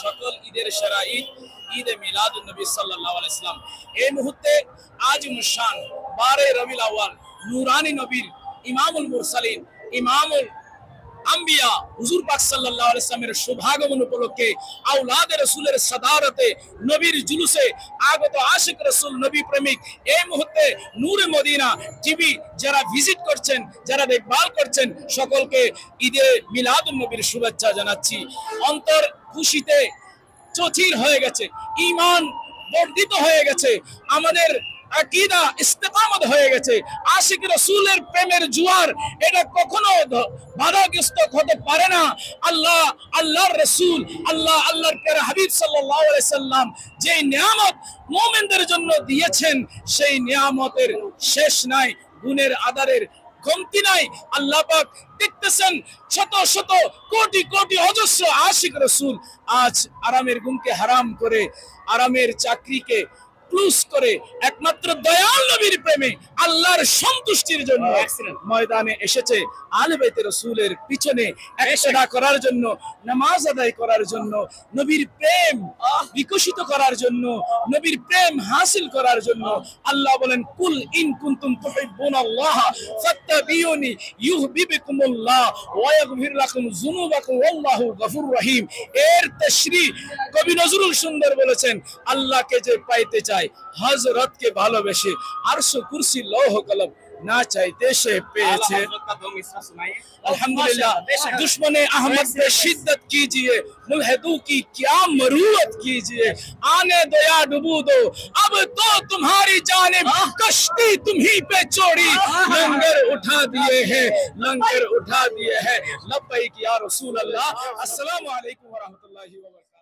সকল ঈদের সেরা ঈদ ঈদে মিলাদুন নবী সাল্লাল্লাহু আলাইহি ওয়াসাল্লাম। এই মুহূর্তে আজিম শান 12 রবিউল আউয়াল নূরানী নবীর ইমামুল মুরসালিন ইমামুল আম্বিয়া হুজুর পাক সাল্লাল্লাহু আলাইহি ওয়াসাল্লামের শুভাগমন উপলক্ষে আওলাদে রাসূলের সাদারতে নবীর জুলুসে আগত আশিক রাসূল নবী প্রেমিক এই মুহূর্তে নূরে মদিনা টিভি যারা ভিজিট করছেন, যারা দেখভাল করছেন, সকলকে ঈদে মিলাদুন নবীর শুভেচ্ছা জানাচ্ছি। অন্তর খুশিতে চচির হয়ে গেছে, ঈমান বর্ধিত হয়ে গেছে, আমাদের আকীদা ইস্তেকামত হয়ে গেছে। আশিক রাসূলের প্রেমের জোয়ার এটা কখনো বাধাগ্রস্ত হতে পারে না। আল্লাহর রাসূল আল্লাহর প্রিয় হাবিব সাল্লাল্লাহু আলাইহি সাল্লাম যে নিয়ামত মুমিনদের জন্য দিয়েছেন সেই নিয়ামতের শেষ নাই, গুণের আদারের কমতি নাই। আল্লাহ পাক দেখতেছেন শত শত কোটি কোটি অজস্র আশিক রাসূল আজ আরামের ঘুমকে হারাম করে, আরামের চাকরিকে প্লুস করে একমাত্র দয়াল নবীর প্রেমে আল্লাহর সন্তুষ্টির জন্য ময়দানে এসেছে। আহলে বাইতে রাসূলের পিছনে একসাথে করার জন্য, নামাজ আদায় করার জন্য, নবীর প্রেম বিকশিত করার জন্য, নবীর প্রেম হাসিল করার জন্য। আল্লাহ বলেন, কুল ইন কুনতুম তুহিব্বুনাল্লাহ ফাত্তাবিউনি ইউহিব্বুকুমুল্লাহ ওয়া ইয়াগফির লাকুম যুনুবাকুম ওয়াল্লাহু গফুরুর রহিম। এর তাশরীহ কবি নজরুল সুন্দর বলেছেন, আল্লাহকে যে পাইতে চায় হযরতকে ভালোবেসে আরশ কুরসি লৌহ কলম না চাইতে সে পেয়েছে। अल्हम्दुलिल्लाह। दुश्मन अहमद पे शिद्दत कीजिए, मुल्हिदों की क्या मरूरत कीजिए, आने दो या डुबो दो अब तो तुम्हारी जानिब कश्ती तुम्ही पे छोड़ी, लंगर उठा दिए हैं, लंगर उठा दिए हैं। लब्बैक या रसूल अल्लाह। अस्सलामु अलैकुम व रहमतुल्लाहि व बरकातहू।